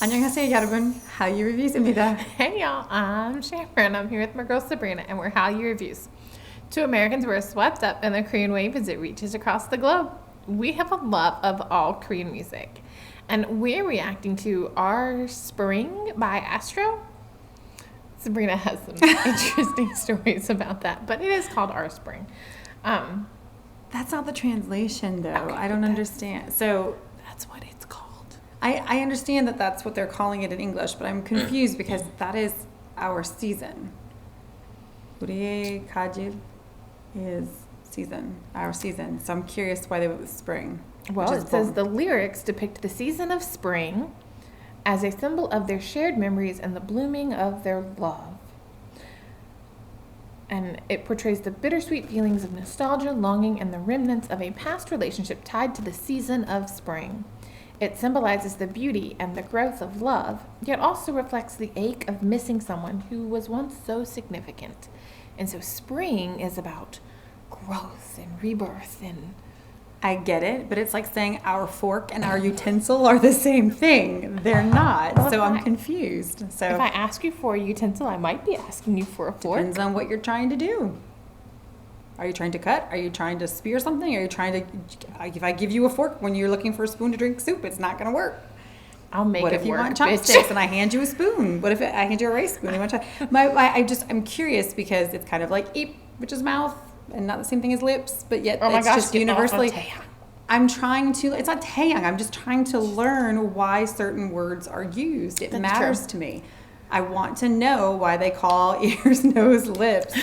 안녕하세요, 여러분. Hallyu Reviews입니다. Hey y'all, I'm Sharon. I'm here with my girl Sabrina, and we're Hallyu Reviews. Two Americans were swept up in the Korean wave as it reaches across the globe. We have a love of all Korean music, and we're reacting to Our Spring by ASTRO. Sabrina has some interesting stories about that, but it is called Our Spring. That's not the translation, though. Okay, I don't understand. So That's what it's called. I understand that that's what they're calling it in English, but I'm confused because that is our season. 우리의 가을 is season, our season. So I'm curious why they went with spring. Well, it says the lyrics depict the season of spring as a symbol of their shared memories and the blooming of their love. And it portrays the bittersweet feelings of nostalgia, longing, and the remnants of a past relationship tied to the season of spring. It symbolizes the beauty and the growth of love, yet also reflects the ache of missing someone who was once so significant. And so spring is about growth and rebirth and I get it, but it's like saying our fork and our utensil are the same thing. They're not, Well, so if I'm I- confused. So if I ask you for a utensil, I might be asking you for a fork. depends on what you're trying to do. Are you trying to cut? Are you trying to spear something? Are you trying to? If I give you a fork when you're looking for a spoon to drink soup, it's not going to work. I'll make What it if you work, want bitch. chopsticks and I hand you a spoon? What if I hand you a rice spoon? You want to? I'm curious because it's kind of like eep, which is mouth, and not the same thing as lips, but yet Oh my it's gosh, just get off of universally. Taeyang. I'm trying to. It's not Taeyang. I'm just trying to learn why certain words are used. It That's matters true. to me. I want to know why they call ears, nose, lips,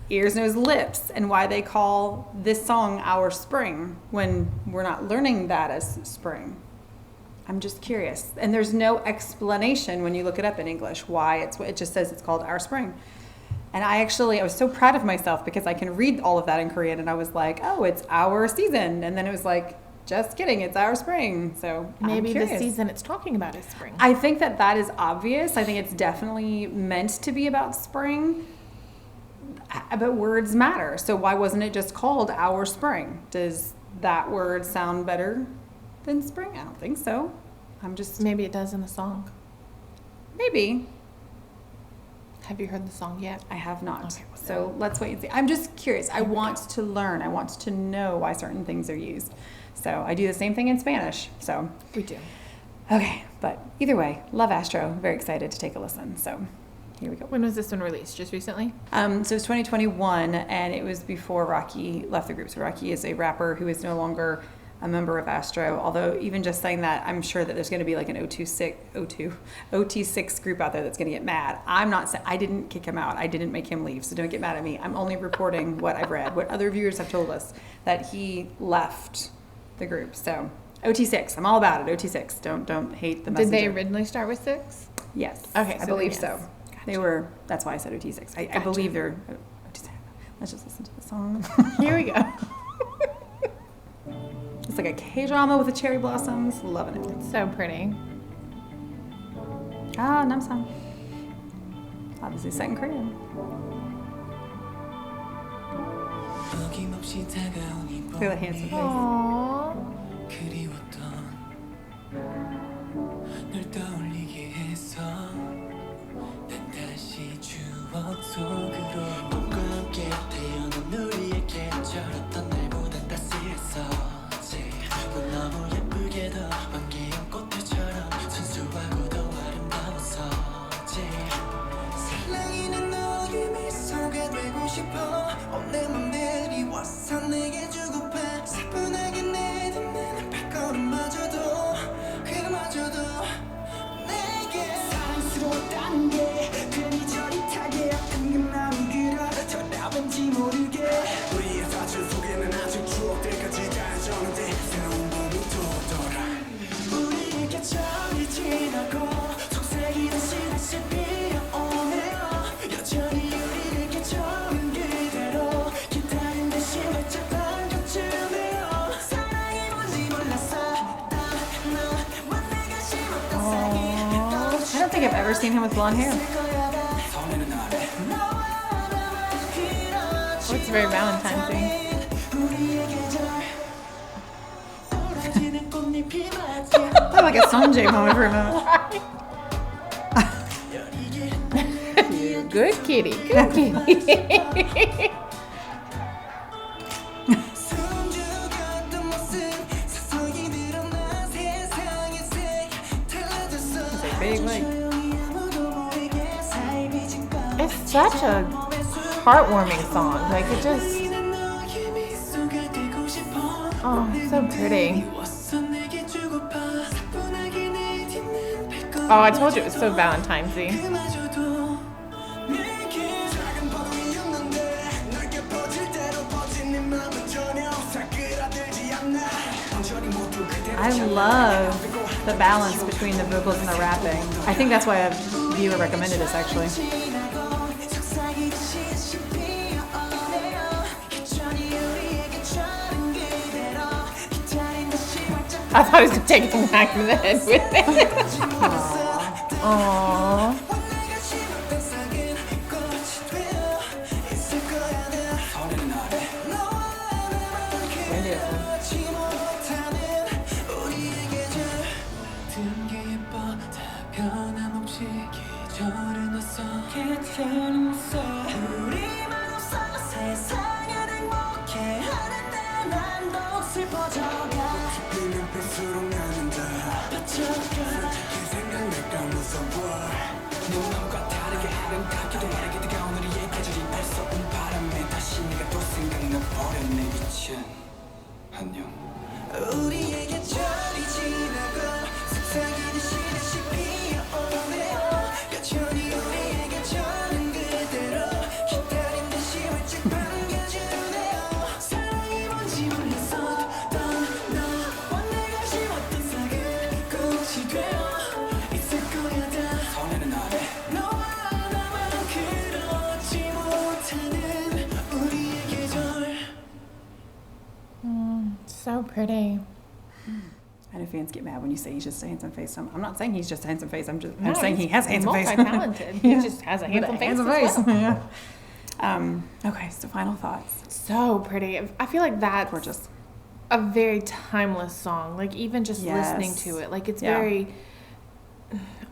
ears, nose, lips, and why they call this song Our Spring when we're not learning that as spring. I'm just curious. And there's no explanation when you look it up in English why it just says it's called Our Spring. And I was so proud of myself because I can read all of that in Korean and I was like, oh, it's our season. And then it was like, just kidding, it's our spring. So Maybe I'm the curious. season it's talking about is spring. I think that is obvious. I think it's definitely meant to be about spring. But words matter. So why wasn't it just called Our Spring? Does that word sound better than spring? I don't think so. I'm just, Maybe it does in the song. maybe. Have you heard the song yet? I have not. Okay, well, So let's wait and see. I'm just curious. I want to learn. I want to know why certain things are used. So I do the same thing in Spanish. So, We do. okay. But either way, love Astro. Very excited to take a listen. So here we go. When was this one released? Just recently? So it's 2021, and it was before Rocky left the group. So Rocky is a rapper who is no longer a member of Astro. Although even just saying that, I'm sure that there's going to be like an OT6 group out there that's going to get mad. I didn't kick him out. I didn't make him leave. So don't get mad at me. I'm only reporting what I've read, what other viewers have told us, that he left the group. So OT6, I'm all about it. OT6. Don't hate the messenger. Did they originally start with 6? Yes. Okay, I so believe then so. yes. They were. That's why I said OT6. I Gotcha. believe they're. OT6. Let's just listen to the song. Here we go. It's like a K-drama with the cherry blossoms. Loving it. So pretty. Ah, namsan. Obviously set in Korean. Look at that handsome face. Aww. 널 떠올리게 해서 난 다시 추억 속으로 봄과 함께 태어난 우리에게 절었던 날보다 따스했었지 넌 너무 예쁘게도 만개한 꽃들처럼 순수하고도 아름다웠었지 사랑이는 너의 미소가 되고 싶어 내 맘 내리워서 내게 주고파 사뿐하게 내딛는 발걸음마저도 그마저도 내게 사랑스러웠다는 게 괜히 저릿하게 아픈 그 마음이 그려 돌아온지 모르게 우리의 사실 속에는 아직 추억들까지 가져오는데 새로운 봄이 또 돌아 우리에게 철이 지나고 속삭이는 시다시 피어오네요 여전히 우리에게 좋은 그대로 기다린 듯이 활짝 반겨주네요 사랑이 뭔지 몰랐어 너와 내가 심었던 사이 I don't think I've ever seen him with blonde hair. Oh, it's very Valentine's Day. I like a Sanjay moment for a moment. Good kitty. Good kitty. 숨죽였던 모습 서서히 드러나 세상의 색 달라졌어 big like 조용히 아무도 모르게 사이 비친 것 It's such a heartwarming song. Like it just, 너의 미소가 되고 싶어 oh, it's so pretty. 미웠어 내게 주고파 사뿐하게 내 뒷는 뱉고 Oh, I told you it was so Valentine's-y. 그마저도 내게 작은 파동이 없는데 넓게 퍼질 대로 퍼진 네 맘은 전혀 사그라들지 않나 온전히 모두 그대로 I love the balance between the vocals and the rapping. I think that's why a viewer recommended this actually. 지나고 속삭이듯이 씹히어 오네요 천천히 우리에게 저는 그대로 기다린 듯이 활짝 I thought he was taking him back in the head with it. Aww. 내가 심었던 싹은 꽃이 되어 있을 거야 나 서리는 아래 너와 나만 그려지 못하는 우리의 계절 모든 게 예뻐 다 변함없이 계절은 왔어 계절은 왔어 우리만 없어 세상을 행복해 하는데 난 더욱 슬퍼져가 피는 뺄수록 나는 더 다쳐가 생각날까 무서워 너와 다르게 아름답기도 말하기도 오늘의 계절이 벌써 온 바람에 다시 네가 또 생각나 버렸네 미친 안녕 우리의 계절이 지나고 속삭이듯이 다시 피어오네요 여전히 우리의 계절은 그대로 기다린 듯이 활짝 반겨주네요 사랑이 뭔지 몰랐어도 너와 내가 심었던 싹은 꽃이 되어 있을 거야 다 설레는 아래 너와 나만 그러지 못하는 우리의 계절 So pretty. I know fans get mad when you say he's just a handsome face. I'm not saying he's just a handsome face. I'm No, saying he has a handsome face. multi-talented. He just has a handsome face. Handsome as face. well. Yeah. Okay, so final thoughts. So pretty. I feel like that's Gorgeous. a very timeless song. Like even just listening Yes. to it, like it's Yeah. very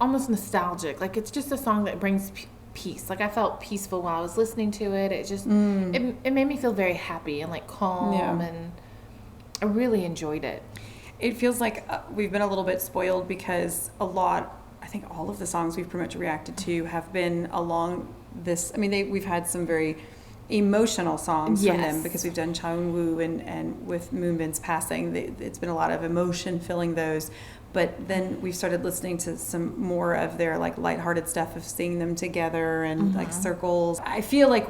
almost nostalgic. Like it's just a song that brings peace. Like I felt peaceful while I was listening to it. It just it made me feel very happy and like calm, Yeah. and I really enjoyed it. It feels like we've been a little bit spoiled because I think all of the songs we've pretty much reacted to have been along this. I mean, we've had some very emotional songs from them Yes. because we've done Changwoo and with Moonbin's passing, it's been a lot of emotion filling those. But then we've started listening to some more of their like lighthearted stuff of seeing them together and like circles. I feel like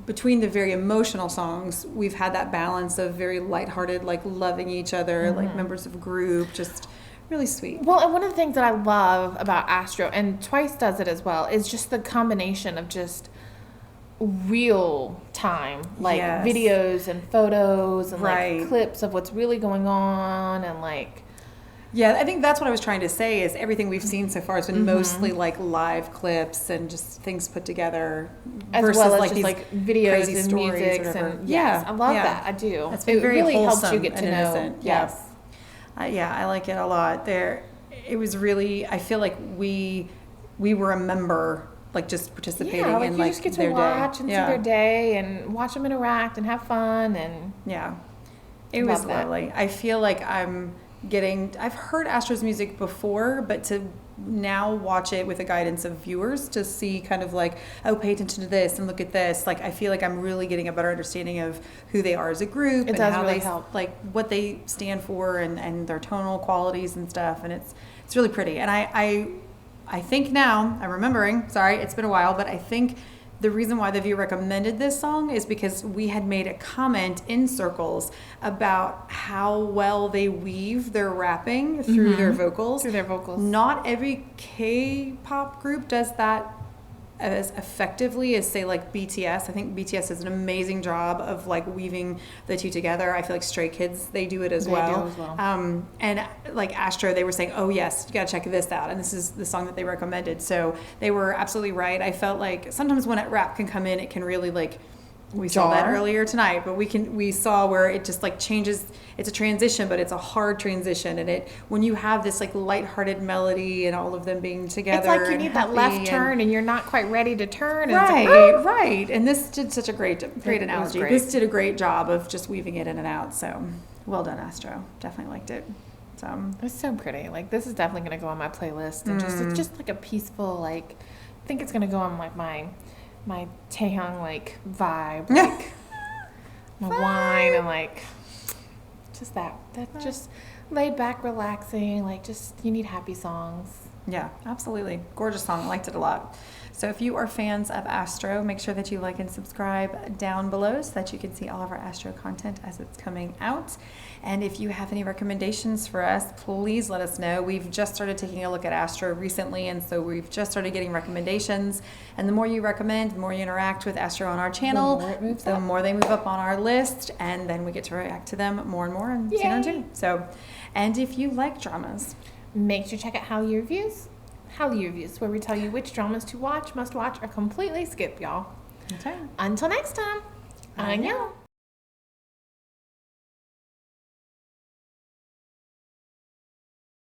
between the very emotional songs, we've had that balance of very lighthearted, like loving each other, like members of a group, just really sweet. Well, and one of the things that I love about Astro, and Twice does it as well, is just the combination of just real time, like Yes. videos and photos and Right. like clips of what's really going on, and like Yeah, I think that's what I was trying to say is everything we've seen so far has been mostly like live clips and just things put together as versus well as like just these like videos crazy and stories or music, whatever. and yes, I love yeah. that. I do. It's been It very really helps wholesome you get to and know. innocent. Yeah. Yes. Yeah, I like it a lot. It was really, I feel like we were a member, like just participating Yeah, like in you like just get their to watch day. and Yeah. see their day and watch them interact and have fun, and Yeah. It Love was that. lovely. I feel like I've heard Astro's music before, but to now watch it with the guidance of viewers to see kind of like, oh, pay attention to this and look at this. Like, I feel like I'm really getting a better understanding of who they are as a group It and does how really they, help. like what they stand for and their tonal qualities and stuff. And it's really pretty. And I think now, I'm remembering, sorry, it's been a while, but I think the reason why the viewer recommended this song is because we had made a comment in circles about how well they weave their rapping through their vocals. through their vocals. Not every K-pop group does that as effectively as say like BTS. I think BTS does an amazing job of like weaving the two together. I feel like Stray Kids, they do it as They well. do as well. And like Astro, they were saying, oh yes, you gotta check this out. And this is the song that they recommended. So they were absolutely right. I felt like sometimes when rap can come in, it can really like We saw that jar. earlier tonight, but we saw where it just like changes. It's a transition, but it's a hard transition, and when you have this like lighthearted melody and all of them being together, It's like you and need that happy left turn and you're not quite ready to turn. And Right, it's like, right. And this did such a great was analogy. great. This did a great job of just weaving it in and out. So well done, Astro. Definitely liked it. So It's so pretty. Like, this is definitely going to go on my playlist. And it's just like a peaceful, like, I think it's going to go on like my Taehyung like vibe, like my wine and like just that's just laid back, relaxing, like just you need happy songs. yeah, absolutely. Gorgeous song. I liked it a lot. So if you are fans of Astro, make sure that you like and subscribe down below so that you can see all of our Astro content as it's coming out. And if you have any recommendations for us, please let us know. We've just started taking a look at Astro recently, and so we've just started getting recommendations. And the more you recommend, the more you interact with Astro on our channel, The more it moves the up. more they move up on our list, and then we get to react to them more and more and see them Yay. too. So, and if you like dramas, Make sure to check out Hallyu Reviews. Hallyu Reviews, where we tell you which dramas to watch, must watch, or completely skip, y'all. okay. Until next time, annyeong.